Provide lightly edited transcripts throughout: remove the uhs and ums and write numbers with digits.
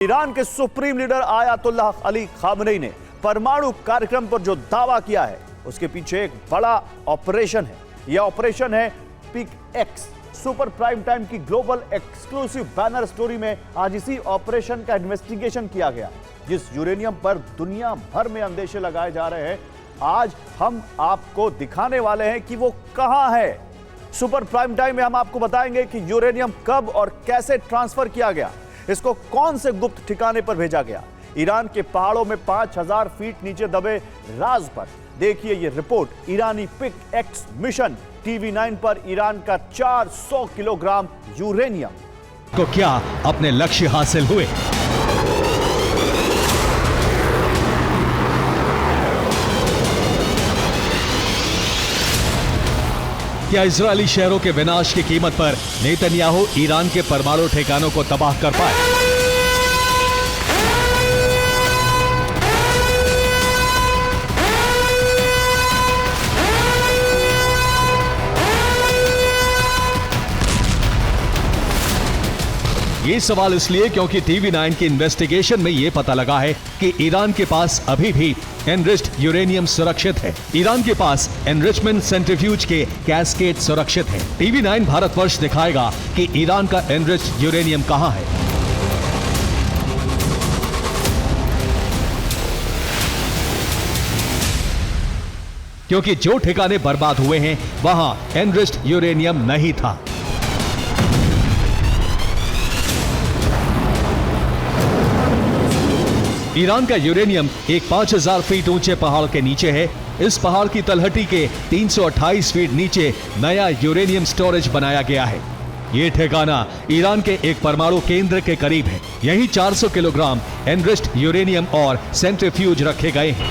Iran के supreme leader Ayatollah Ali Khamenei ने परमाणु कार्यक्रम पर जो दावा किया है उसके पीछे एक बड़ा ऑपरेशन है। यह ऑपरेशन है pickaxe. Super prime time की ग्लोबल एक्सक्लूसिव बैनर स्टोरी में आज इसी ऑपरेशन का इन्वेस्टिगेशन किया गया, जिस यूरेनियम पर दुनिया भर में अंदेशे लगाए जा रहे हैं। आज हम आपको दिखाने वाले हैं कि वो कहां है। सुपर प्राइम टाइम में हम आपको बताएंगे कि यूरेनियम कब और कैसे ट्रांसफर किया गया, इसको कौन से गुप्त ठिकाने पर भेजा गया। ईरान के पहाड़ों में 5000 फीट नीचे दबे राज पर देखिए ये रिपोर्ट। ईरानी पिक एक्स मिशन TV9 पर ईरान का 400 किलोग्राम यूरेनियम को क्या अपने लक्ष्य हासिल हुए। क्या इजरायली शहरों के विनाश की कीमत पर नेतन्याहू ईरान के परमाणु ठिकानों को तबाह कर पाए। ये सवाल इसलिए क्योंकि TV9 की इन्वेस्टिगेशन में यह पता लगा है कि ईरान के पास अभी भी एनरिच्ड यूरेनियम सुरक्षित है। ईरान के पास एनरिचमेंट सेंट्रीफ्यूज के कैस्केड सुरक्षित है। TV9 भारतवर्ष दिखाएगा कि ईरान का एनरिच्ड यूरेनियम कहां है। क्योंकि जो ठिकाने बर्बाद हुए हैं वहां एनरिच्ड यूरेनियम नहीं था। ईरान का यूरेनियम एक 5000 फीट ऊंचे पहाड़ के नीचे है। इस पहाड़ की तलहटी के 328 फीट नीचे नया यूरेनियम स्टोरेज बनाया गया है। यह ठिकाना ईरान के एक परमाणु केंद्र के करीब है। यहीं 400 किलोग्राम एनरिच्ड यूरेनियम और सेंट्रीफ्यूज रखे गए हैं।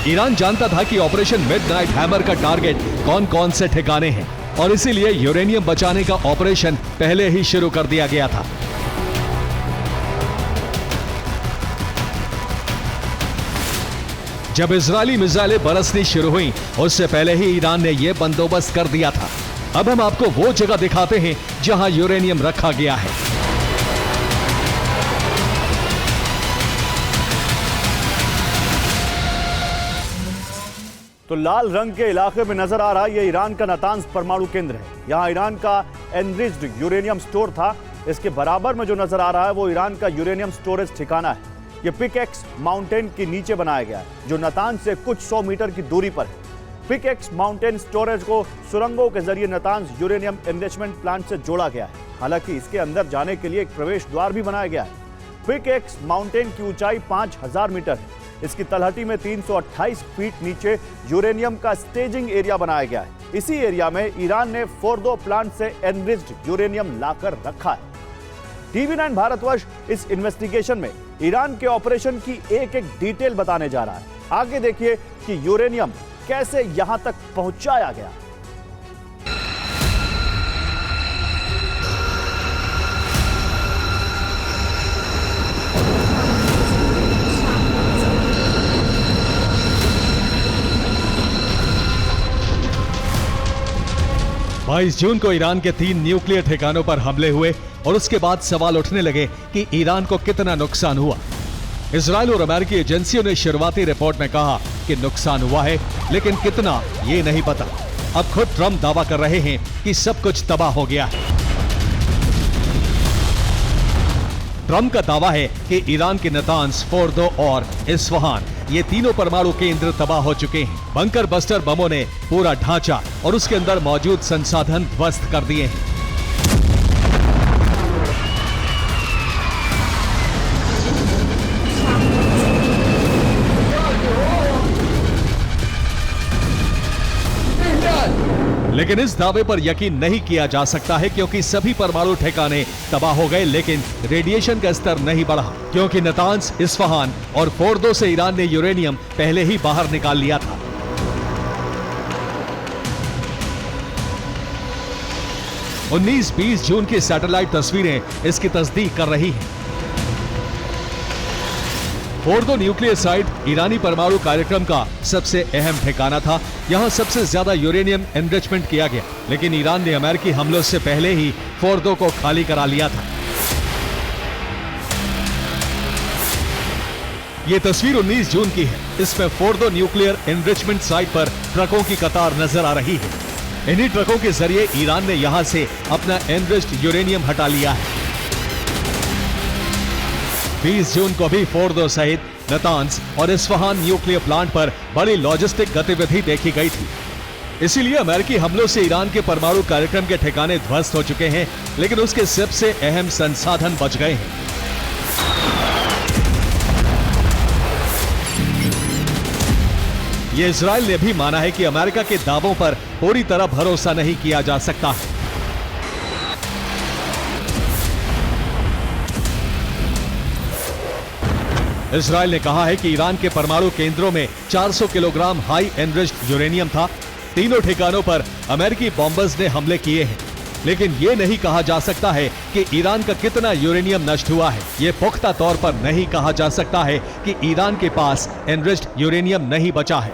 ईरान जानता था कि ऑपरेशन मिडनाइट हैमर का टारगेट कौन कौन से ठिकाने हैं और इसीलिए यूरेनियम बचाने का ऑपरेशन पहले ही शुरू कर दिया गया था। जब इजरायली मिसाइलें बरसनी शुरू हुई उससे पहले ही ईरान ने यह बंदोबस्त कर दिया था। अब हम आपको वो जगह दिखाते हैं जहां यूरेनियम रखा गया है। तो लाल रंग के इलाके में नजर आ रहा है, ये ईरान का नातांज परमाणु केंद्र है। यहाँ ईरान का एनरिच्ड यूरेनियम स्टोर था। इसके बराबर में जो नजर आ रहा है वो ईरान का यूरेनियम स्टोरेज ठिकाना है। ये पिक एक्स माउंटेन के नीचे बनाया गया है, जो नातांज से कुछ 100 मीटर की दूरी पर है। पिक एक्स माउंटेन स्टोरेज को सुरंगों के जरिए नातांज यूरेनियम एनरिचमेंट प्लांट से जोड़ा गया है। हालांकि इसके अंदर जाने के लिए एक प्रवेश द्वार भी बनाया गया है। पिक एक्स माउंटेन की ऊंचाई 5000 मीटर है। इसकी तलहटी में 328 फीट नीचे यूरेनियम का स्टेजिंग एरिया बनाया गया है। इसी एरिया में ईरान ने फोर्दो प्लांट से एनरिच्ड यूरेनियम लाकर रखा है। TV9 भारतवर्ष इस इन्वेस्टिगेशन में ईरान के ऑपरेशन की एक एक डिटेल बताने जा रहा है। आगे देखिए कि यूरेनियम कैसे यहां तक पहुंचाया गया। 22 जून को ईरान के 3 न्यूक्लियर ठिकानों पर हमले हुए और उसके बाद सवाल उठने लगे कि ईरान को कितना नुकसान हुआ। इजरायल और अमेरिकी एजेंसियों ने शुरुआती रिपोर्ट में कहा कि नुकसान हुआ है, लेकिन कितना ये नहीं पता। अब खुद ट्रंप दावा कर रहे हैं कि सब कुछ तबाह हो गया है। ट्रंप का दावा है कि ईरान के नातांज, फोर्दो और इस्फहान ये तीनों परमाणु केंद्र तबाह हो चुके हैं। बंकर बस्टर बमों ने पूरा ढांचा और उसके अंदर मौजूद संसाधन ध्वस्त कर दिए हैं। लेकिन इस दावे पर यकीन नहीं किया जा सकता है क्योंकि सभी परमाणु ठिकाने तबाह हो गए, लेकिन रेडिएशन का स्तर नहीं बढ़ा क्योंकि नातांज, इस्फहान और फोर्दो से ईरान ने यूरेनियम पहले ही बाहर निकाल लिया था। उन्नीस 20 जून की सैटेलाइट तस्वीरें इसकी तस्दीक कर रही हैं। फोर्डो न्यूक्लियर साइट ईरानी परमाणु कार्यक्रम का सबसे अहम ठिकाना था। यहाँ सबसे ज्यादा यूरेनियम एनरिचमेंट किया गया, लेकिन ईरान ने अमेरिकी हमलों से पहले ही फोर्डो को खाली करा लिया था। ये तस्वीर 19 जून की है। इसमें फोर्डो न्यूक्लियर एनरिचमेंट साइट पर ट्रकों की कतार नजर आ रही है। इन्हीं ट्रकों के जरिए ईरान ने यहां से अपना एनरिच्ड यूरेनियम हटा लिया है। 20 जून को भी फोर्डो सहित नतांज और इस्फहान न्यूक्लियर प्लांट पर बड़ी लॉजिस्टिक गतिविधि देखी गई थी। इसीलिए अमेरिकी हमलों से ईरान के परमाणु कार्यक्रम के ठिकाने ध्वस्त हो चुके हैं, लेकिन उसके सबसे अहम संसाधन बच गए हैं। ये इजराइल ने भी माना है कि अमेरिका के दावों पर पूरी तरह भरोसा नहीं किया जा सकता है। इजराइल ने कहा है कि ईरान के परमाणु केंद्रों में 400 किलोग्राम हाई एनरिच्ड यूरेनियम था। तीनों ठिकानों पर अमेरिकी बॉम्बर्स ने हमले किए हैं, लेकिन यह नहीं कहा जा सकता है कि ईरान का कितना यूरेनियम नष्ट हुआ है। यह पुख्ता तौर पर नहीं कहा जा सकता है कि ईरान के पास एनरिच्ड यूरेनियम नहीं बचा है।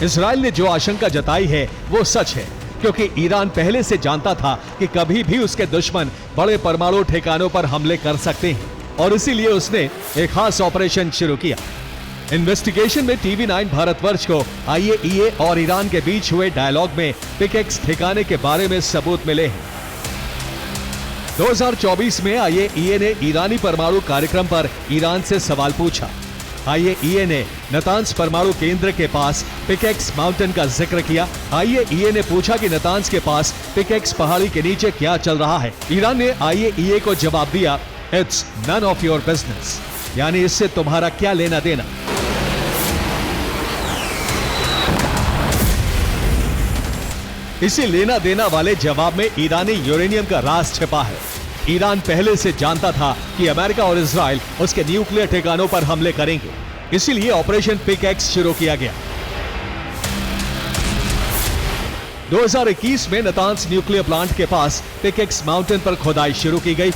इजराइल ने जो आशंका जताई है वो सच है, क्योंकि ईरान पहले से जानता था कि कभी भी उसके दुश्मन बड़े परमाणु ठिकानों पर हमले कर सकते हैं, और इसीलिए उसने एक खास ऑपरेशन शुरू किया। इन्वेस्टिगेशन में टीवी9 भारतवर्ष को IAEA और ईरान के बीच हुए डायलॉग में पिकेक्स ठिकाने के बारे में सबूत मिले हैं। 2024 में IAEA ने ईरानी परमाणु कार्यक्रम पर ईरान से सवाल पूछा। IAEA ने नतांज परमाणु केंद्र के पास पिकेक्स माउंटेन का जिक्र किया। IAEA ने पूछा कि नतांज के पास पिकेक्स पहाड़ी के नीचे क्या चल रहा है। ईरान ने IAEA को जवाब दिया, it's none of your business, यानी इससे तुम्हारा क्या लेना देना। इसी लेना देना वाले जवाब में ईरानी यूरेनियम का राज छिपा है। ईरान पहले से जानता था कि अमेरिका और इजराइल उसके न्यूक्लियर ठिकानों पर हमले करेंगे, इसीलिए ऑपरेशन पिकेक्स शुरू किया गया। 2021 में नतांज न्यूक्लियर प्लांट के पास पिकेक्स माउंटेन पर खुदाई शुरू की गई।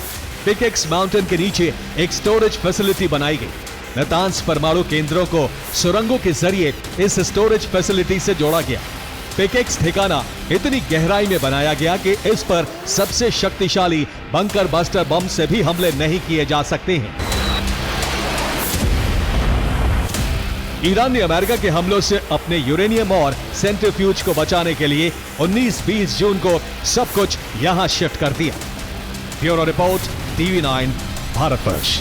पिकेक्स माउंटेन के नीचे एक स्टोरेज फैसिलिटी बनाई गई। नतांज परमाणु केंद्रों को सुरंगों के जरिए इस स्टोरेज फैसिलिटी से जोड़ा गया। पिकेक्स ठिकाना इतनी गहराई में बनाया गया कि इस पर सबसे शक्तिशाली बंकर बस्टर बम से भी हमले नहीं किए जा सकते हैं। ईरान ने अमेरिका के हमलों से अपने यूरेनियम और सेंट्रीफ्यूज को बचाने के लिए 19-20 जून को सब कुछ यहां शिफ्ट कर दिया। Bureau report, TV9 Bharatvarsh.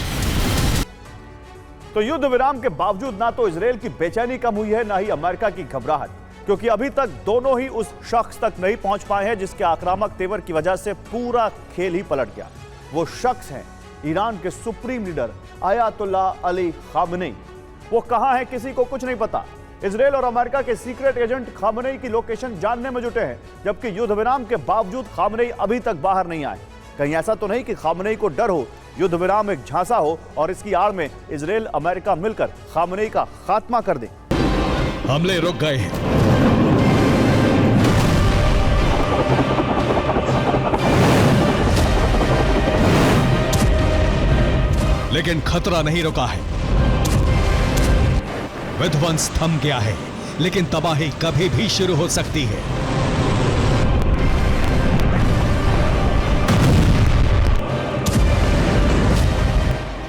तो युद्ध विराम के बावजूद ना तो इजरायल की बेचैनी कम हुई है, ना ही अमेरिका की घबराहट, क्योंकि अभी तक दोनों ही उस शख्स तक नहीं पहुंच पाए हैं जिसके आक्रामक तेवर की वजह से पूरा खेल ही पलट गया। वो शख्स हैं ईरान के supreme leader Ayatollah Ali Khamenei. वो कहां है किसी को कुछ नहीं पता। इजरायल और अमेरिका के सीक्रेट एजेंट खामनेई की लोकेशन जानने में जुटे हैं, जबकि युद्ध विराम के बावजूद खामनेई अभी तक बाहर नहीं आए। कहीं ऐसा तो नहीं कि खामनेई को डर हो युद्ध विराम एक झांसा हो और इसकी आड़ में इजरायल अमेरिका मिलकर खामनेई का खात्मा कर दे। हमले रुक गए हैं, लेकिन खतरा नहीं रुका है। विध्वंस थम गया है, लेकिन तबाही कभी भी शुरू हो सकती है।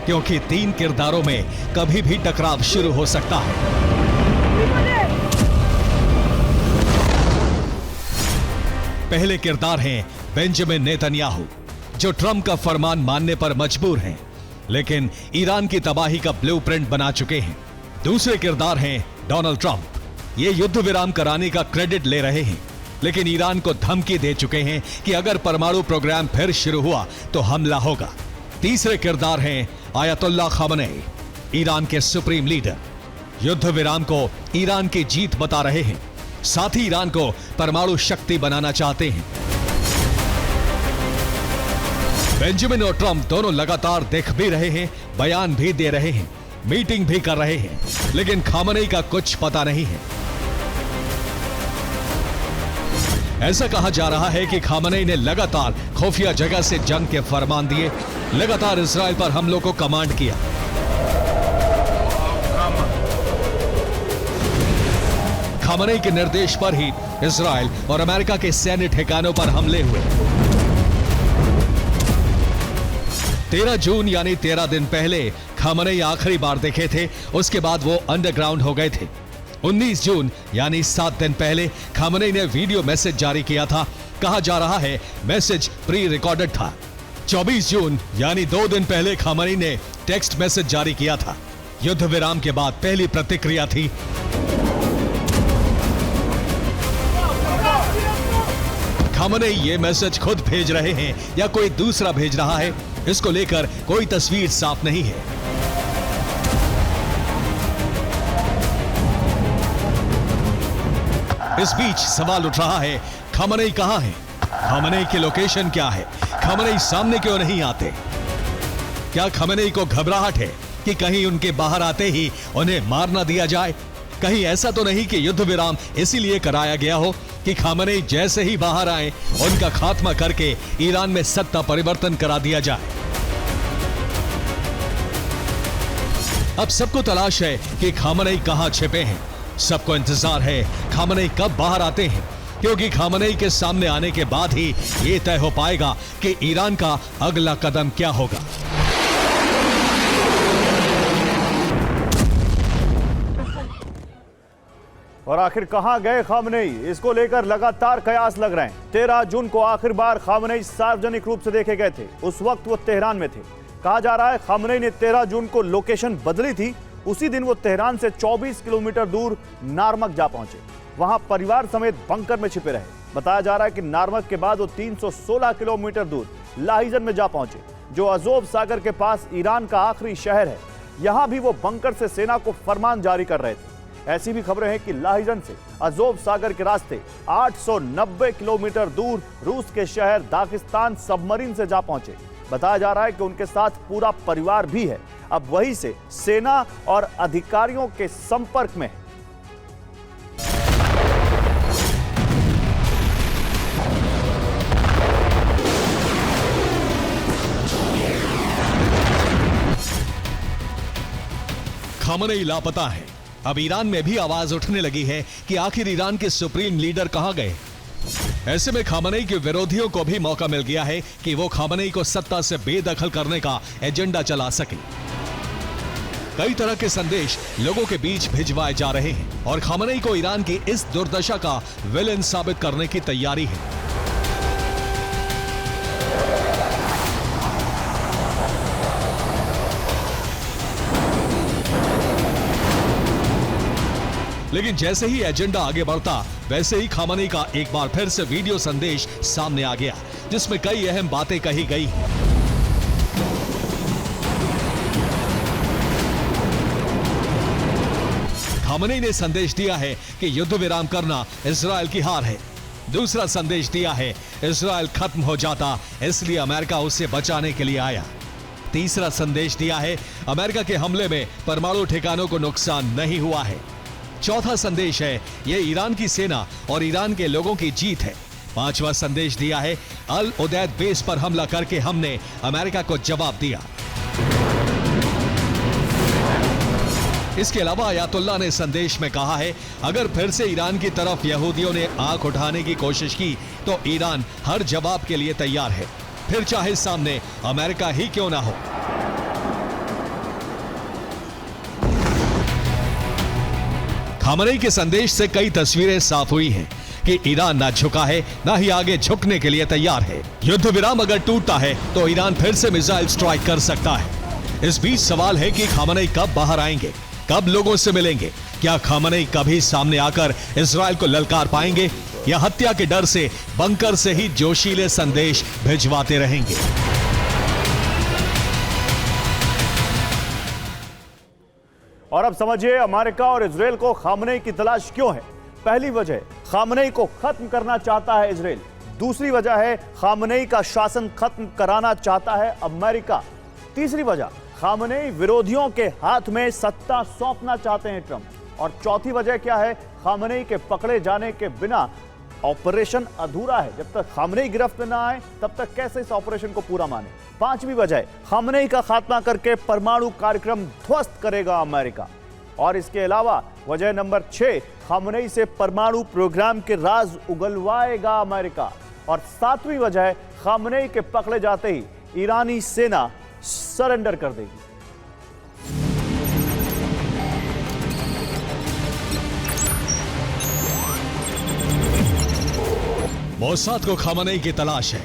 क्योंकि 3 किरदारों में कभी भी टकराव शुरू हो सकता है। पहले किरदार हैं बेंजामिन नेतन्याहू, जो ट्रंप का फरमान मानने पर मजबूर हैं, लेकिन ईरान की तबाही का ब्लूप्रिंट बना चुके हैं। दूसरे किरदार हैं डोनाल्ड ट्रंप। ये युद्ध विराम कराने का क्रेडिट ले रहे हैं, लेकिन ईरान को धमकी दे चुके हैं कि अगर परमाणु प्रोग्राम फिर शुरू हुआ तो हमला होगा। तीसरे किरदार हैं अयातुल्लाह खामनेई, ईरान के सुप्रीम लीडर। युद्ध विराम को ईरान की जीत बता रहे हैं, साथ ही ईरान को परमाणु शक्ति बनाना चाहते हैं। बेंजामिन और ट्रंप दोनों लगातार देख भी रहे हैं, बयान भी दे रहे हैं, मीटिंग भी कर रहे हैं, लेकिन खामनेई का कुछ पता नहीं है। ऐसा कहा जा रहा है कि खामनेई ने लगातार खुफिया जगह से जंग के फरमान दिए, लगातार इजराइल पर हमलों को कमांड किया। खामनेई के निर्देश पर ही इजराइल और अमेरिका के सैन्य ठिकानों पर हमले हुए। 13 जून यानी 13 दिन पहले खामनेई आखिरी बार देखे थे, उसके बाद वो अंडरग्राउंड हो गए थे। 19 जून यानी 7 दिन पहले खामनेई ने वीडियो मैसेज जारी किया था। कहा जा रहा है मैसेज प्री रिकॉर्डेड था। 24 जून यानी 2 दिन पहले खामनेई ने टेक्स्ट मैसेज जारी किया था। युद्ध विराम के बाद पहली प्रतिक्रिया थी। खामनेई ये मैसेज खुद भेज रहे हैं या कोई दूसरा भेज रहा है, इसको लेकर कोई तस्वीर साफ नहीं है। इस बीच सवाल उठ रहा है, खामनेई कहां है? खामनेई की लोकेशन क्या है? खामनेई सामने क्यों नहीं आते? क्या खामनेई को घबराहट है कि कहीं उनके बाहर आते ही उन्हें मार ना दिया जाए? कहीं ऐसा तो नहीं कि युद्ध विराम इसीलिए कराया गया हो कि खामनेई जैसे ही बाहर आए उनका खात्मा करके ईरान में सत्ता परिवर्तन करा दिया जाए? अब सबको तलाश है कि खामनेई कहां छिपे हैं। सबको इंतजार है खामनेई कब बाहर आते हैं, क्योंकि खामनेई के सामने आने के बाद ही यह तय हो पाएगा कि ईरान का अगला कदम क्या होगा। और आखिर कहां गए खामनेई, इसको लेकर लगातार कयास लग रहे हैं। 13 जून को आखिर बार खामनेई सार्वजनिक रूप से देखे गए थे। उस वक्त वो तेहरान में थे। कहा जा रहा है खामनेई ने 13 जून को लोकेशन बदली थी। उसी दिन वो तेहरान से 24 किलोमीटर दूर नार्मक जा पहुंचे। वहां परिवार समेत बंकर में छिपे रहे। बताया जा रहा है कि नार्मक के बाद वो 316 किलोमीटर दूर लाहिजन में जा पहुंचे, जो अजोव सागर के पास ईरान का आखिरी शहर है। यहां भी वो बंकर से सेना को फरमान जारी कर रहे थे। ऐसी भी खबरें हैं कि लाहिजन से अजोव सागर के रास्ते 890 किलोमीटर दूर रूस के शहर दागिस्तान सबमरीन से जा पहुंचे। बताया जा रहा है कि उनके साथ पूरा परिवार भी है। अब वहीं से सेना और अधिकारियों के संपर्क में है। खामनेई लापता है। अब ईरान में भी आवाज उठने लगी है कि आखिर ईरान के सुप्रीम लीडर कहां गए। ऐसे में खामनेई के विरोधियों को भी मौका मिल गया है कि वो खामनेई को सत्ता से बेदखल करने का एजेंडा चला सके। कई तरह के संदेश लोगों के बीच भिजवाए जा रहे हैं और खामनेई को ईरान की इस दुर्दशा का विलेन साबित करने की तैयारी है। लेकिन जैसे ही एजेंडा आगे बढ़ता, वैसे ही खामनेई का एक बार फिर से वीडियो संदेश सामने आ गया, जिसमें कई अहम बातें कही गई हैं। खामनेई ने संदेश दिया है कि युद्ध विराम करना इजराइल की हार है। दूसरा संदेश दिया है इजराइल खत्म हो जाता, इसलिए अमेरिका उसे बचाने के लिए आया। तीसरा संदेश दिया है अमेरिका के हमले में परमाणु ठिकानों को नुकसान नहीं हुआ है। चौथा संदेश है ये ईरान की सेना और ईरान के लोगों की जीत है। पांचवा संदेश दिया है अल उदैद बेस पर हमला करके हमने अमेरिका को जवाब दिया। इसके अलावा अयातुल्लाह ने संदेश में कहा है अगर फिर से ईरान की तरफ यहूदियों ने आंख उठाने की कोशिश की तो ईरान हर जवाब के लिए तैयार है, फिर चाहे सामने अमेरिका ही क्यों ना हो। खामनेई के संदेश से कई तस्वीरें साफ हुई हैं कि ईरान ना झुका है, ना ही आगे झुकने के लिए तैयार है। युद्ध विराम अगर टूटता है तो ईरान फिर से मिसाइल स्ट्राइक कर सकता है। इस बीच सवाल है कि खामनेई कब बाहर आएंगे, कब लोगों से मिलेंगे? क्या खामनेई कभी सामने आकर इजराइल को ललकार पाएंगे या हत्या के डर से बंकर से ही जोशीले संदेश भिजवाते रहेंगे? और अब समझिए अमेरिका और इजराइल को खामनेई की तलाश क्यों है। पहली वजह, खामनेई को खत्म करना चाहता है इजराइल। दूसरी वजह है खामनेई का शासन खत्म कराना चाहता है अमेरिका। तीसरी वजह, खामनेई विरोधियों के हाथ में सत्ता सौंपना चाहते हैं ट्रंप। और चौथी वजह क्या है, खामनेई के पकड़े जाने के बिना ऑपरेशन अधूरा है। जब तक खामनेई गिरफ्त में ना आए तब तक कैसे इस ऑपरेशन को पूरा माने। पांचवी वजह, खामनेई का खात्मा करके परमाणु कार्यक्रम ध्वस्त करेगा अमेरिका। और इसके अलावा वजह नंबर 6, खामनेई से परमाणु प्रोग्राम के राज उगलवाएगा अमेरिका। और सातवीं वजह, खामनेई के पकड़े जाते ही ईरानी सेना सरेंडर कर देगी। मोसाद को खामनेई की तलाश है,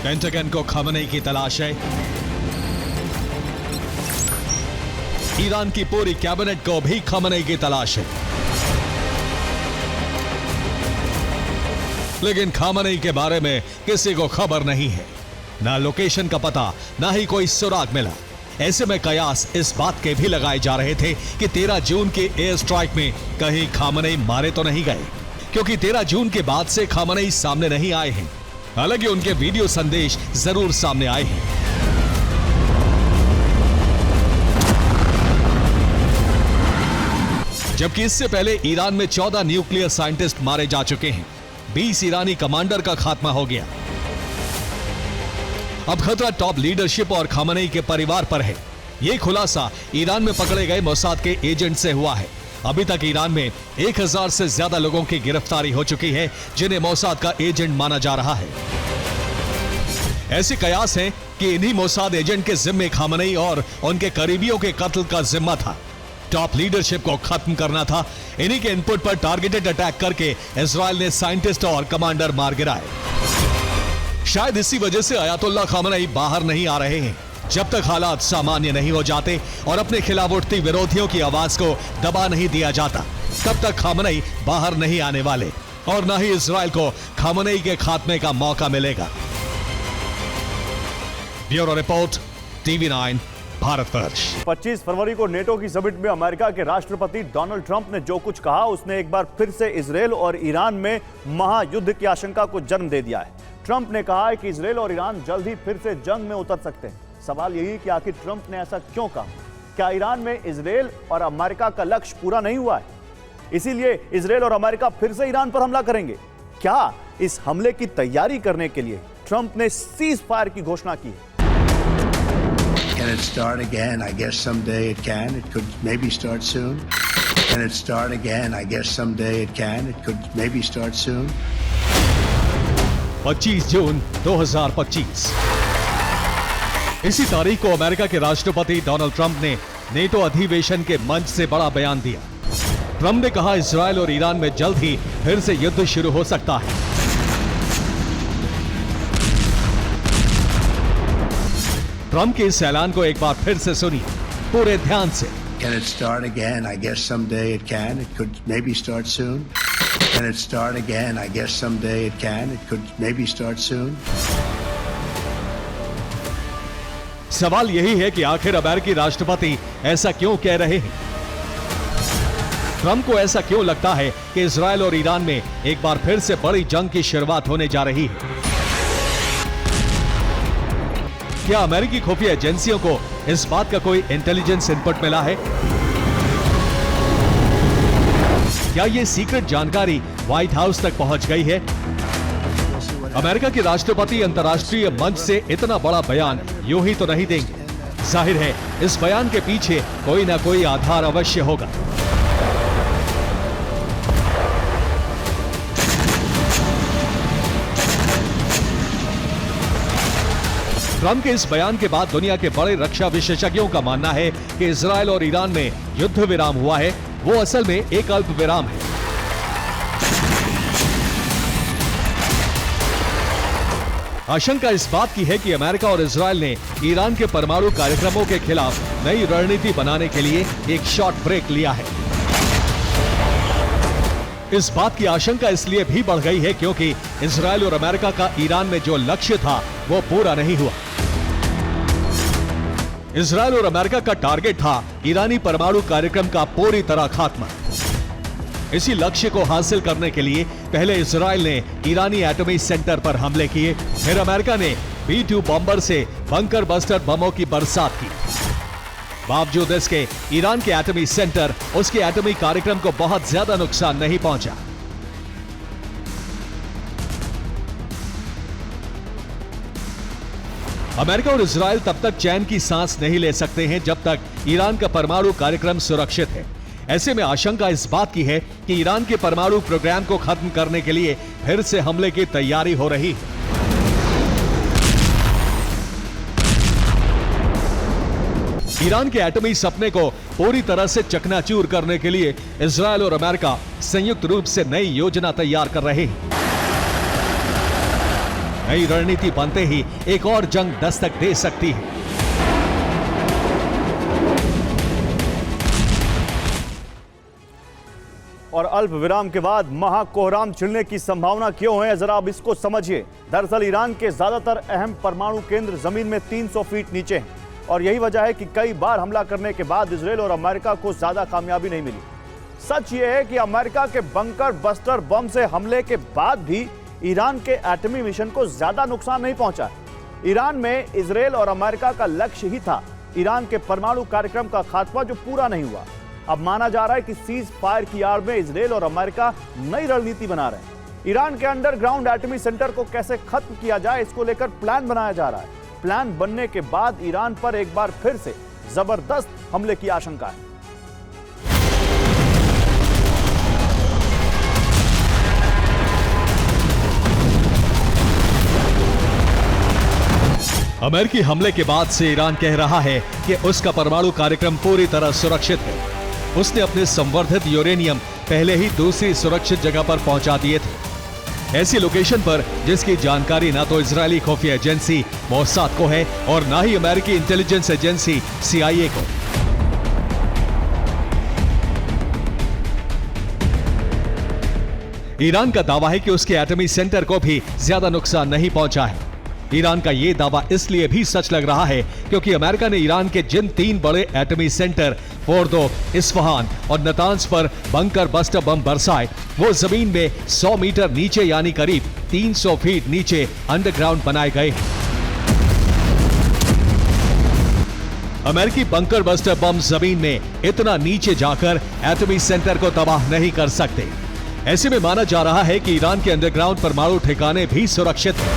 पेंटागन को खामनेई की तलाश है, ईरान की पूरी कैबिनेट को भी खामनेई की तलाश है। लेकिन खामनेई के बारे में किसी को खबर नहीं है, ना लोकेशन का पता, ना ही कोई सुराग मिला। ऐसे में कयास इस बात के भी लगाए जा रहे थे कि 13 जून के एयर स्ट्राइक में कहीं खामनेई मारे तो नहीं गए, क्योंकि 13 जून के बाद से खामनेई सामने नहीं आए हैं। हालांकि उनके वीडियो संदेश जरूर सामने आए हैं। जबकि इससे पहले ईरान में 14 न्यूक्लियर साइंटिस्ट मारे जा चुके हैं, 20 ईरानी कमांडर का खात्मा हो गया। अब खतरा टॉप लीडरशिप और खामनेई के परिवार पर है। यह खुलासा ईरान में पकड़े गए मोसाद के एजेंट से हुआ है। अभी तक ईरान में 1000 से ज्यादा लोगों की गिरफ्तारी हो चुकी है, जिन्हें मोसाद का एजेंट माना जा रहा है। ऐसे कयास हैं कि इन्हीं मोसाद एजेंट के जिम्मे खामनेई और उनके करीबियों के कत्ल का जिम्मा था। टॉप लीडरशिप को खत्म करना था। इन्हीं के इनपुट पर टारगेटेड अटैक करके इजराइल ने साइंटिस्ट और कमांडर मार गिराए। शायद इसी वजह से अयातुल्ला खामनेई बाहर नहीं आ रहे हैं। जब तक हालात सामान्य नहीं हो जाते और अपने खिलाफ उठती विरोधियों की आवाज को दबा नहीं दिया जाता, तब तक खामनेई बाहर नहीं आने वाले और न ही इजराइल को खामनेई के खात्मे का मौका मिलेगा। Bureau report, TV9 Bharatvarsh. 25 फरवरी को नेटो की समिट में अमेरिका के राष्ट्रपति डोनाल्ड ट्रंप ने जो कुछ कहा, उसने एक बार फिर से इजरायल और ईरान में महायुद्ध की आशंका को जन्म दे दिया है। ट्रंप ने कहा है कि इजरायल और ईरान जल्द ही फिर से जंग में उतर सकते हैं। सवाल यही है कि आखिर ट्रंप ने ऐसा क्यों कहा? क्या ईरान में इजरायल और अमेरिका का लक्ष्य पूरा नहीं हुआ है, इसीलिए इजरायल और अमेरिका फिर से ईरान पर हमला करेंगे? क्या इस हमले की तैयारी करने के लिए ट्रंप ने सीज फायर की घोषणा की है? Can it start again? I guess someday it can. It could maybe start soon. Can it start again? I guess someday it can. It could maybe start soon. 25 जून 2025। इसी तारीख को America के राष्ट्रपति Donald Trump ने NATO अधिवेशन के मंच से बड़ा बयान दिया। ट्रंप ने कहा, इजरायल और ईरान में जल्द ही फिर से युद्ध शुरू हो सकता है। ट्रंप के इस ऐलान को एक बार फिर से सुनिए पूरे ध्यान से। Can it start again? I guess someday it can. It could maybe start soon. Can it start again? I guess someday it can. It could maybe start soon. सवाल यही है कि आखिर अमेरिकी राष्ट्रपति ऐसा क्यों कह रहे हैं? ट्रंप को ऐसा क्यों लगता है कि इजरायल और ईरान में एक बार फिर से बड़ी जंग की शुरुआत होने जा रही है? क्या अमेरिकी खुफिया एजेंसियों को इस बात का कोई इंटेलिजेंस इनपुट मिला है? क्या यह सीक्रेट जानकारी व्हाइट हाउस तक पहुंच गई है? अमेरिका के राष्ट्रपति अंतर्राष्ट्रीय मंच से इतना बड़ा बयान यूं ही तो नहीं देंगे। जाहिर है इस बयान के पीछे कोई ना कोई आधार अवश्य होगा। ट्रंप के इस बयान के बाद दुनिया के बड़े रक्षा विशेषज्ञों का मानना है कि इजरायल और ईरान में युद्ध विराम हुआ है, वो असल में एक अल्प विराम है। आशंका इस बात की है कि अमेरिका और इजरायल ने ईरान के परमाणु कार्यक्रमों के खिलाफ नई रणनीति बनाने के लिए एक शॉर्ट ब्रेक लिया है। इस बात की आशंका इसलिए भी बढ़ गई है क्योंकि इजरायल और अमेरिका का ईरान में जो लक्ष्य था वो पूरा नहीं हुआ। इजरायल और अमेरिका का टारगेट था ईरानी परमाणु कार्यक्रम का पूरी तरह खात्मा। इसी लक्ष्य को हासिल करने के लिए पहले इजरायल ने ईरानी एटॉमिक सेंटर पर हमले किए, फिर अमेरिका ने B-2 बॉम्बर से बंकर बस्टर बमों की बरसात की। बावजूद इसके ईरान के एटॉमिक सेंटर, उसके एटॉमिक कार्यक्रम को बहुत ज्यादा नुकसान नहीं पहुंचा। अमेरिका और इजराइल तब तक चैन की सांस नहीं ले सकते हैं जब तक ईरान का परमाणु कार्यक्रम सुरक्षित है। ऐसे में आशंका इस बात की है कि ईरान के परमाणु प्रोग्राम को खत्म करने के लिए फिर से हमले की तैयारी हो रही है। ईरान के एटमी सपने को पूरी तरह से चकनाचूर करने के लिए इजराइल और अमेरिका संयुक्त रूप से नई योजना तैयार कर रहे हैं। नई रणनीति बनते ही एक और जंग दस्तक दे सकती है। और अल्प विराम के बाद महाकोहराम छिड़ने की संभावना क्यों है, जरा अब इसको समझिए। दरअसल ईरान के ज्यादातर अहम परमाणु केंद्र जमीन में 300 फीट नीचे हैं और यही वजह है कि कई बार हमला करने के बाद इजराइल और अमेरिका को ज्यादा कामयाबी नहीं मिली। सच यह है कि अमेरिका के बंकर बस्टर बम से हमले के बाद भी ईरान के एटमी मिशन को ज्यादा नुकसान नहीं पहुंचा। ईरान में इजराइल और अमेरिका का लक्ष्य ही था ईरान के परमाणु कार्यक्रम का खात्मा, जो पूरा नहीं हुआ। अब माना जा रहा है कि सीज फायर की आड़ में इजराइल और अमेरिका नई रणनीति बना रहे हैं। ईरान के अंडरग्राउंड एटमी सेंटर को कैसे खत्म किया जाए, इसको लेकर प्लान बनाया जा रहा है। प्लान बनने के बाद ईरान पर एक बार फिर से जबरदस्त हमले की आशंका है। अमेरिकी हमले के बाद से ईरान कह रहा है कि उसका परमाणु कार्यक्रम पूरी तरह सुरक्षित है। उसने अपने संवर्धित यूरेनियम पहले ही दूसरी सुरक्षित जगह पर पहुंचा दिए थे, ऐसी लोकेशन पर जिसकी जानकारी ना तो इजरायली खुफिया एजेंसी मोसाद को है और ना ही अमेरिकी इंटेलिजेंस एजेंसी CIA को। ईरान का दावा है कि उसके एटमी सेंटर को भी ज्यादा नुकसान नहीं पहुंचा है। ईरान का यह दावा इसलिए भी सच लग रहा है क्योंकि अमेरिका ने ईरान के जिन 3 बड़े एटमी सेंटर फोर्दो, इस्फहान और नतांज पर बंकर बस्टर बम बरसाए, वो जमीन में 100 मीटर नीचे यानी करीब 300 फीट नीचे अंडरग्राउंड बनाए गए। अमेरिकी बंकर बस्टर बम जमीन में इतना नीचे जाकर एटमी सेंटर को तबाह नहीं कर सकते। ऐसे में माना जा रहा है कि ईरान के अंडरग्राउंड परमाणु ठिकाने भी सुरक्षित हैं।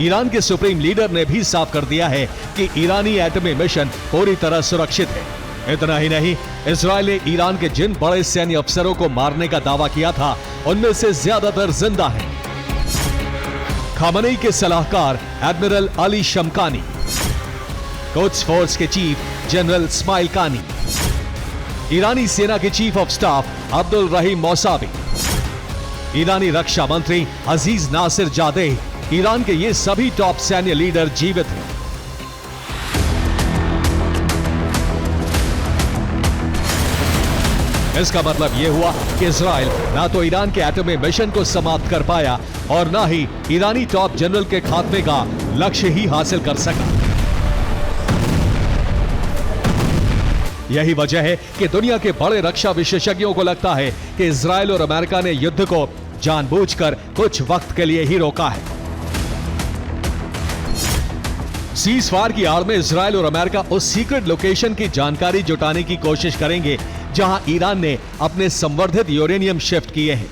ईरान के सुप्रीम लीडर ने भी साफ कर दिया है कि ईरानी एटमी मिशन पूरी तरह सुरक्षित है। इतना ही नहीं, इजराइल ने ईरान के जिन बड़े सैन्य अफसरों को मारने का दावा किया था उनमें से ज्यादातर जिंदा हैं। खामनेई के सलाहकार admiral Ali Shamkhani, Quds force के चीफ जनरल इस्माइल कानी, ईरानी सेना के chief of staff Abdul Rahim Mousavi, ईरानी रक्षा मंत्री अजीज नासिर जादेह, ईरान के ये सभी टॉप सैन्य लीडर जीवित हैं। इसका मतलब यह हुआ कि इजराइल ना तो ईरान के एटमी मिशन को समाप्त कर पाया और ना ही ईरानी टॉप जनरल के खात्मे का लक्ष्य ही हासिल कर सका। यही वजह है कि दुनिया के बड़े रक्षा विशेषज्ञों को लगता है कि इजराइल और अमेरिका ने युद्ध को जानबूझकर कुछ वक्त के लिए ही रोका है। सीज फायर की आड़ में इजराइल और अमेरिका उस सीक्रेट लोकेशन की जानकारी जुटाने की कोशिश करेंगे जहां ईरान ने अपने संवर्धित यूरेनियम शिफ्ट किए हैं।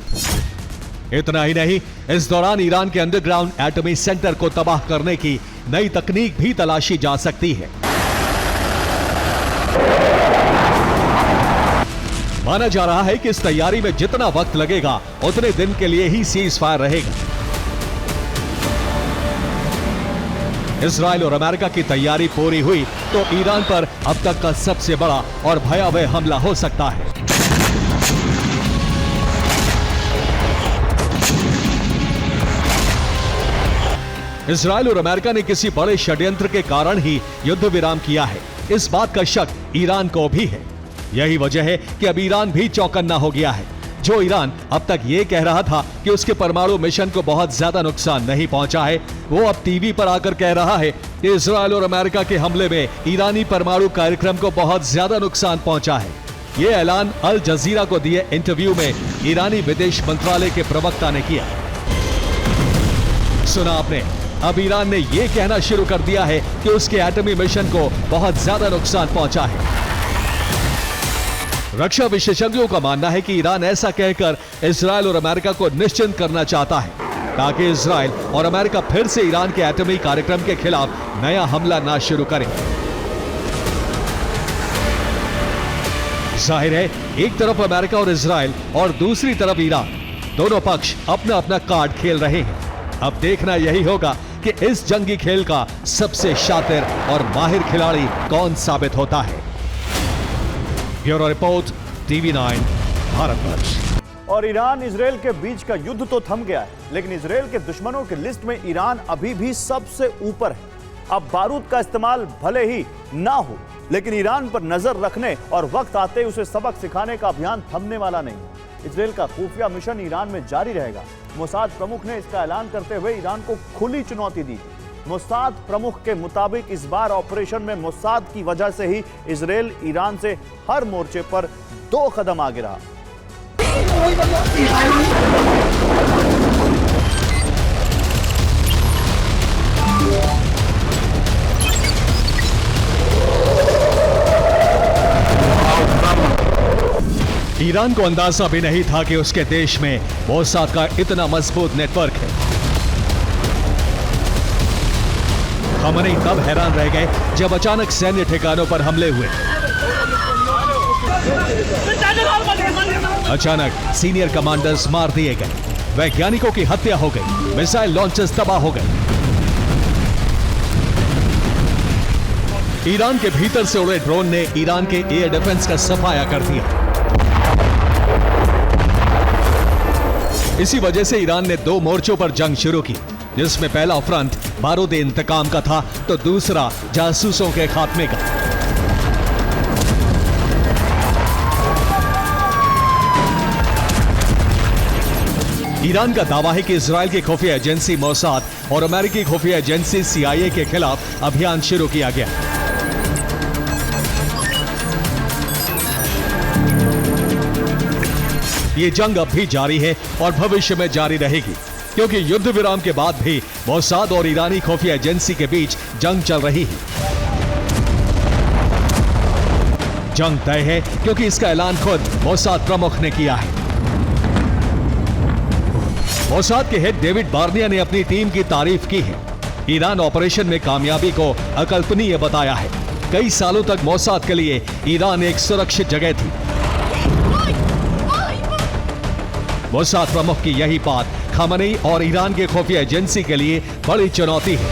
इतना ही नहीं, इस दौरान ईरान के अंडरग्राउंड एटमी सेंटर को तबाह करने की नई तकनीक भी तलाशी जा सकती है। माना जा रहा है कि इस तैयारी में जितना वक्त लगेगा उतने दिन के लिए ही सीज फायर रहेगा। इजराइल और अमेरिका की तैयारी पूरी हुई तो ईरान पर अब तक का सबसे बड़ा और भयावह हमला हो सकता है। इजराइल और अमेरिका ने किसी बड़े षड्यंत्र के कारण ही युद्ध विराम किया है, इस बात का शक ईरान को भी है। यही वजह है कि अब ईरान भी चौकन्ना हो गया है। जो ईरान अब तक ये कह रहा था कि उसके परमाणु मिशन को बहुत ज्यादा नुकसान नहीं पहुंचा है, वो अब टीवी पर आकर कह रहा है कि इजराइल और अमेरिका के हमले में ईरानी परमाणु कार्यक्रम को बहुत ज्यादा नुकसान पहुंचा है। ये ऐलान अल जजीरा को दिए इंटरव्यू में ईरानी विदेश मंत्रालय के प्रवक्ता ने किया। सुना आपने, अब ईरान ने यह कहना शुरू कर दिया है कि उसके एटमी मिशन को बहुत ज्यादा नुकसान पहुंचा है। रक्षा विशेषज्ञों का मानना है कि ईरान ऐसा कहकर इजरायल और अमेरिका को निश्चिंत करना चाहता है ताकि इजरायल और अमेरिका फिर से ईरान के एटमी कार्यक्रम के खिलाफ नया हमला ना शुरू करें। जाहिर है, एक तरफ अमेरिका और इजरायल और दूसरी तरफ ईरान, दोनों पक्ष अपना अपना कार्ड खेल रहे हैं। अब देखना यही होगा कि इस जंगी खेल का सबसे शातिर और माहिर खिलाड़ी कौन साबित होता है। Bureau report, TV9 Bharatvarsh. और ईरान इजरायल के बीच का युद्ध तो थम गया है, लेकिन इजरायल के दुश्मनों की लिस्ट में ईरान अभी भी सबसे ऊपर है। अब बारूद का इस्तेमाल भले ही ना हो, लेकिन ईरान पर नजर रखने और वक्त आते उसे सबक सिखाने का अभियान थमने वाला नहीं। इजरायल का खुफिया मिशन ईरान में जारी रहेगा। मोसाद प्रमुख ने इसका ऐलान करते हुए ईरान को खुली चुनौती दी। मोसाद प्रमुख के मुताबिक इस बार ऑपरेशन में मोसाद की वजह से ही इजरायल ईरान से हर मोर्चे पर 2 कदम आगे रहा। ईरान को अंदाजा भी नहीं था कि उसके देश में मोसाद का इतना मजबूत नेटवर्क है। खमेनी तब हैरान रह गए जब अचानक सैन्य ठिकानों पर हमले हुए। अचानक सीनियर कमांडर्स मार दिए गए, वैज्ञानिकों की हत्या हो गई, मिसाइल लॉन्चर्स तबाह हो गए। ईरान के भीतर से उड़े ड्रोन ने ईरान के एयर डिफेंस का सफाया कर दिया। इसी वजह से ईरान ने 2 मोर्चों पर जंग शुरू की, जिसमें पहला फ्रंट बारूद इंतकाम का था तो दूसरा जासूसों के खात्मे का। ईरान का दावा है कि इजरायल की खुफिया एजेंसी मोसाद और अमेरिकी खुफिया एजेंसी CIA के खिलाफ अभियान शुरू किया गया। ये जंग अब भी जारी है और भविष्य में जारी रहेगी, क्योंकि युद्ध विराम के बाद भी मोसाद और ईरानी खुफिया एजेंसी के बीच जंग चल रही है। जंग तय है क्योंकि इसका ऐलान खुद मोसाद प्रमुख ने किया है। मोसाद के हेड डेविड बार्निया ने अपनी टीम की तारीफ की है। ईरान ऑपरेशन में कामयाबी को अकल्पनीय बताया है। कई सालों तक मोसाद के लिए ईरान एक सुरक्षित जगह थी। मोसाद प्रमुख की यही बात खमेनी और ईरान के खुफिया एजेंसी के लिए बड़ी चुनौती है।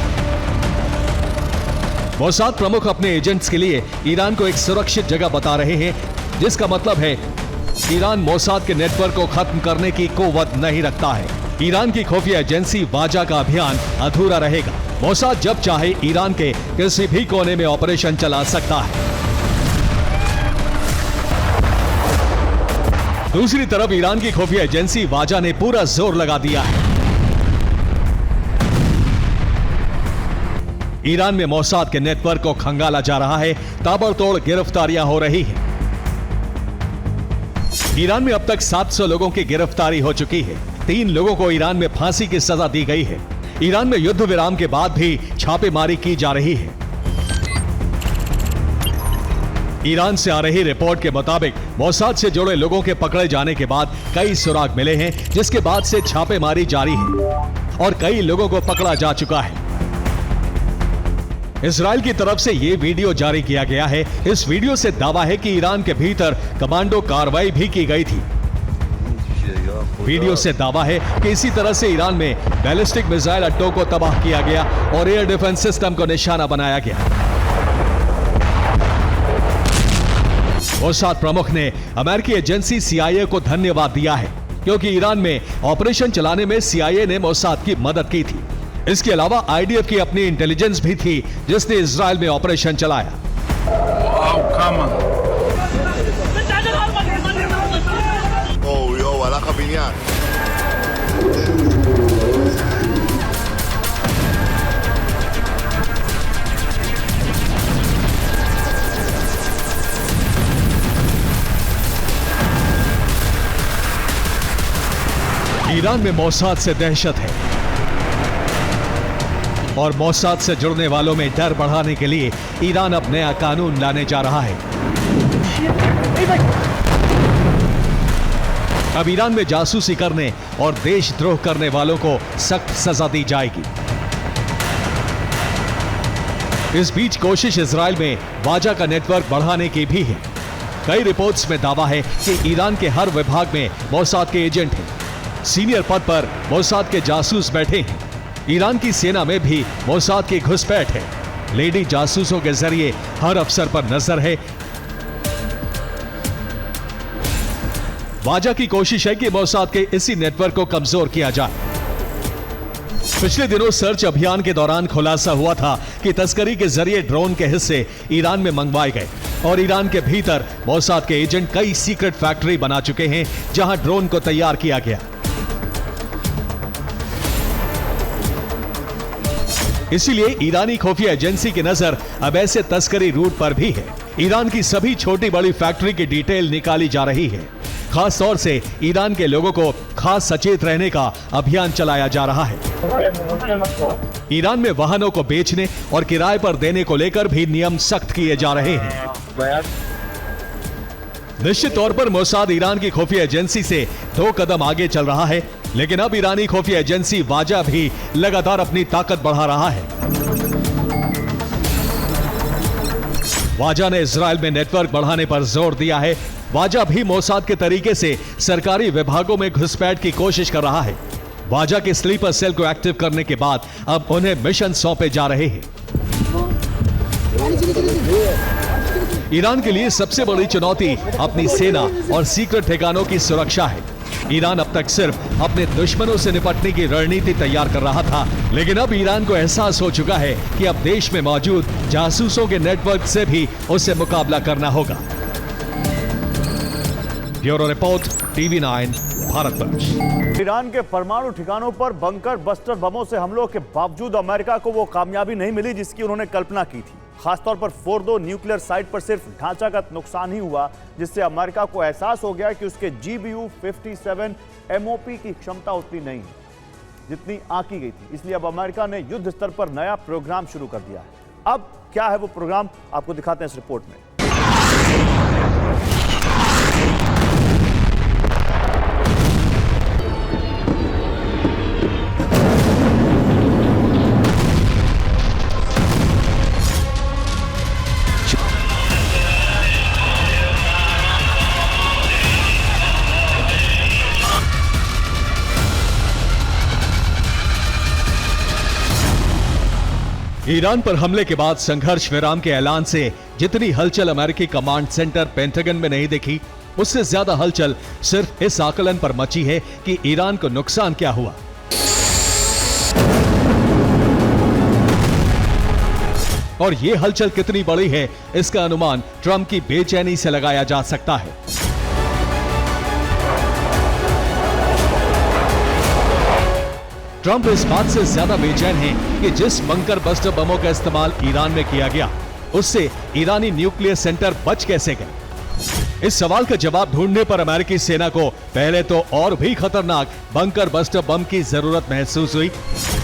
मोसाद प्रमुख अपने एजेंट्स के लिए ईरान को एक सुरक्षित जगह बता रहे हैं, जिसका मतलब है ईरान मोसाद के नेटवर्क को खत्म करने की कुव्वत नहीं रखता है। ईरान की खुफिया एजेंसी वाजा का अभियान अधूरा रहेगा। मोसाद जब चाहे ईरान के किसी भी कोने में ऑपरेशन चला सकता है। दूसरी तरफ ईरान की खुफिया एजेंसी वाजा ने पूरा जोर लगा दिया है। ईरान में मोसाद के नेटवर्क को खंगाला जा रहा है, ताबड़तोड़ गिरफ्तारियां हो रही हैं। ईरान में अब तक 700 लोगों की गिरफ्तारी हो चुकी है। 3 लोगों को ईरान में फांसी की सजा दी गई है। ईरान में युद्ध विराम के बाद भी छापेमारी की जा रही है। ईरान से आ रही रिपोर्ट के मुताबिक मोसाद से जुड़े लोगों के पकड़े जाने के बाद कई सुराग मिले हैं, जिसके बाद से छापेमारी जारी है और कई लोगों को पकड़ा जा चुका है। इजराइल की तरफ से यह वीडियो जारी किया गया है। इस वीडियो से दावा है कि ईरान के भीतर कमांडो कार्रवाई भी की गई थी। वीडियो से दावा है कि इसी तरह से ईरान में बैलिस्टिक मिसाइल अड्डों को तबाह किया गया और एयर डिफेंस सिस्टम को निशाना बनाया गया। मोसाद प्रमुख ने अमेरिकी एजेंसी CIA को धन्यवाद दिया है, क्योंकि ईरान में ऑपरेशन चलाने में CIA ने मोसाद की मदद की थी। इसके अलावा IDF की अपनी इंटेलिजेंस भी थी, जिसने इजराइल में ऑपरेशन चलाया। ईरान में मोसाद से दहशत है। और मोसाद से जुड़ने वालों में डर बढ़ाने के लिए ईरान अब नया कानून लाने जा रहा है। अब ईरान में जासूसी करने और देशद्रोह करने वालों को सख्त सजा दी जाएगी। इस बीच कोशिश इजराइल में वाजा का नेटवर्क बढ़ाने की भी है। कई रिपोर्ट्स में दावा है कि ईरान के हर विभाग में मोसाद के एजेंट हैं। सीनियर पद पर मोसाद के जासूस बैठे हैं। ईरान की सेना में भी मोसाद की घुसपैठ है। लेडी जासूसों के जरिए हर अफसर पर नजर है। वाजा की कोशिश है कि मोसाद के इसी नेटवर्क को कमजोर किया जाए। पिछले दिनों सर्च अभियान के दौरान खुलासा हुआ था कि तस्करी के जरिए ड्रोन के हिस्से ईरान में मंगवाए गए और ईरान के भीतर मोसाद के एजेंट कई सीक्रेट फैक्ट्री बना चुके हैं जहां ड्रोन को तैयार किया गया। इसीलिए ईरानी खुफिया एजेंसी की नजर अब ऐसे तस्करी रूट पर भी है। ईरान की सभी छोटी बड़ी फैक्ट्री की डिटेल निकाली जा रही है। खास तौर से ईरान के लोगों को खास सचेत रहने का अभियान चलाया जा रहा है। ईरान में वाहनों को बेचने और किराए पर देने को लेकर भी नियम सख्त किए जा रहे हैं। निश्चित तौर पर मोसाद ईरान की खुफिया एजेंसी से 2 कदम आगे चल रहा है, लेकिन अब ईरानी खुफिया एजेंसी वाजा भी लगातार अपनी ताकत बढ़ा रहा है। वाजा ने इजराइल में नेटवर्क बढ़ाने पर जोर दिया है। वाजा भी मोसाद के तरीके से सरकारी विभागों में घुसपैठ की कोशिश कर रहा है। वाजा के स्लीपर सेल को एक्टिव करने के बाद अब उन्हें मिशन सौंपे जा रहे हैं। ईरान के लिए सबसे बड़ी चुनौती अपनी सेना और सीक्रेट ठिकानों की सुरक्षा है। ईरान अब तक सिर्फ अपने दुश्मनों से निपटने की रणनीति तैयार कर रहा था, लेकिन अब ईरान को एहसास हो चुका है कि अब देश में मौजूद जासूसों के नेटवर्क से भी उसे मुकाबला करना होगा। Bureau report, TV9 Bharatvarsh. Iran के परमाणु ठिकानों पर बंकर बस्टर बमों से हमलों के बावजूद अमेरिका को वो कामयाबी नहीं मिली जिसकी उन्होंने कल्पना की थी। खासतौर पर फोर्डो न्यूक्लियर साइट पर सिर्फ ढांचागत नुकसान ही हुआ, जिससे अमेरिका को एहसास हो गया कि उसके GBU-57 MOP की क्षमता उतनी नहीं है जितनी आंकी गई थी। इसलिए अब अमेरिका ने युद्ध स्तर पर नया प्रोग्राम शुरू कर दिया है। अब क्या है वो प्रोग्राम, आपको दिखाते हैं इस रिपोर्ट में। ईरान पर हमले के बाद संघर्ष विराम के ऐलान से जितनी हलचल अमेरिकी कमांड सेंटर पेंटागन में नहीं दिखी, उससे ज्यादा हलचल सिर्फ इस आकलन पर मची है कि ईरान को नुकसान क्या हुआ। और यह हलचल कितनी बड़ी है, इसका अनुमान ट्रंप की बेचैनी से लगाया जा सकता है। ट्रंप इस बात से ज्यादा बेचैन है कि जिस बंकर बस्टर बमों का इस्तेमाल ईरान में किया गया, उससे ईरानी न्यूक्लियर सेंटर बच कैसे गए। इस सवाल का जवाब ढूंढने पर अमेरिकी सेना को पहले तो और भी खतरनाक बंकर बस्टर बम की जरूरत महसूस हुई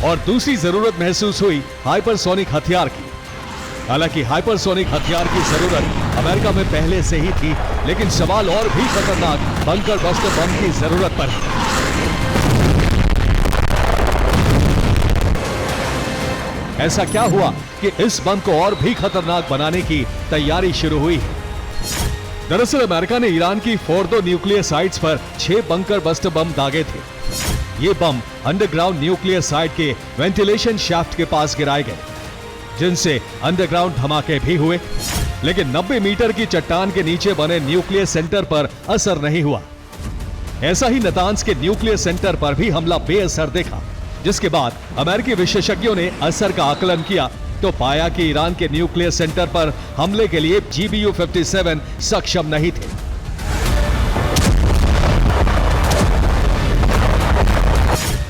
और दूसरी जरूरत महसूस हुई हाइपरसोनिक हथियार की। हालांकि हाइपरसोनिक हथियार की जरूरत अमेरिका में पहले से ही थी, लेकिन सवाल और भी खतरनाक बंकर बस्टर बम की जरूरत पर है। ऐसा क्या हुआ कि इस बम को और भी खतरनाक बनाने की तैयारी शुरू हुई है। दरअसल अमेरिका ने ईरान की फोर्डो न्यूक्लियर साइट्स पर 6 बंकर बस्टर बम दागे थे। ये बम अंडरग्राउंड न्यूक्लियर साइट के वेंटिलेशन शाफ्ट के पास गिराए गए, जिनसे अंडरग्राउंड धमाके भी हुए, लेकिन 90 मीटर की चट्टान के नीचे बने न्यूक्लियर सेंटर पर असर नहीं हुआ। ऐसा ही नातान्स के न्यूक्लियर सेंटर पर भी हमला बेअसर देखा, जिसके बाद अमेरिकी विशेषज्ञों ने असर का आकलन किया तो पाया कि ईरान के न्यूक्लियर सेंटर पर हमले के लिए GBU-57 सक्षम नहीं थे।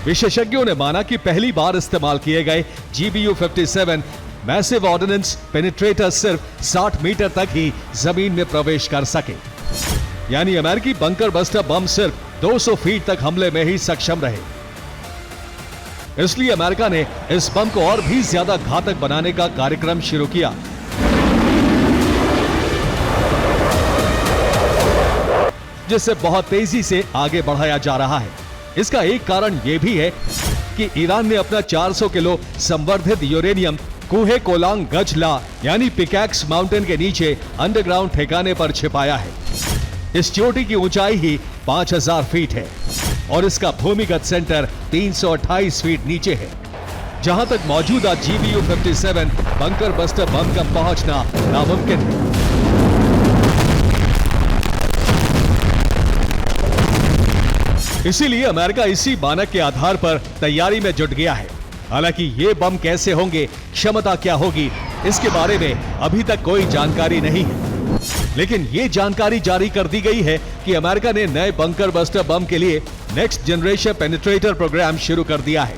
विशेषज्ञों ने माना कि पहली बार इस्तेमाल किए गए GBU-57 मैसिव ऑर्डिनेंस पेनिट्रेटर सिर्फ 60 मीटर तक ही जमीन में प्रवेश कर सके, यानी अमेरिकी बंकर बस्टर बम सिर्फ 200 फीट तक हमले में ही सक्षम रहे। इसलिए अमेरिका ने इस बम को और भी ज्यादा घातक बनाने का कार्यक्रम शुरू किया। जिसे बहुत तेजी से आगे बढ़ाया जा रहा है। इसका एक कारण यह भी है कि ईरान ने अपना 400 किलो संवर्धित यूरेनियम कुहे कोलांग गजला यानी पिकैक्स माउंटेन के नीचे अंडरग्राउंड ठिकाने पर छिपाया है। इस चोटी की ऊंचाई ही 5000 फीट है और इसका भूमिगत सेंटर 328 फीट नीचे है, जहां तक मौजूदा GBU-57 बंकर बस्टर बम का पहुंचना नामुमकिन है। इसीलिए अमेरिका इसी मानक के आधार पर तैयारी में जुट गया है। हालांकि ये बम कैसे होंगे, क्षमता क्या होगी, इसके बारे में अभी तक कोई जानकारी नहीं है। लेकिन ये जानकारी जारी कर दी गई है कि अमेरिका ने नए बंकर बस्टर बम के लिए नेक्स्ट जनरेशन पेनिट्रेटर प्रोग्राम शुरू कर दिया है,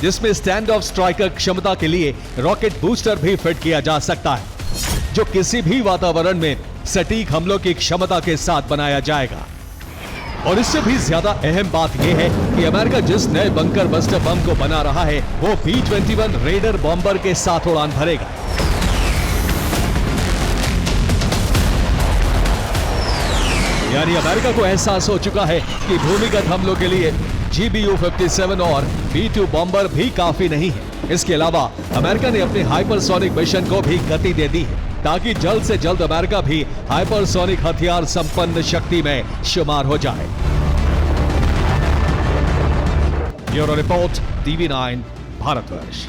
जिसमें स्टैंड ऑफ स्ट्राइकर क्षमता के लिए रॉकेट बूस्टर भी फिट किया जा सकता है, जो किसी भी वातावरण में सटीक हमलों की क्षमता के साथ बनाया जाएगा। और इससे भी ज्यादा अहम बात यह है कि अमेरिका जिस नए बंकर बस्टर बम को बना रहा है वो B-21 रेडर बॉम्बर के साथ उड़ान भरेगा। यानी अमेरिका को एहसास हो चुका है कि भूमिगत हमलों के लिए GBU-57 और B-2 बॉम्बर भी काफी नहीं है। इसके अलावा अमेरिका ने अपने हाइपरसोनिक मिशन को भी गति दे दी है, ताकि जल्द से जल्द अमेरिका भी हाइपरसोनिक हथियार संपन्न शक्ति में शुमार हो जाए। Bureau report, TV9 Bharatvarsh.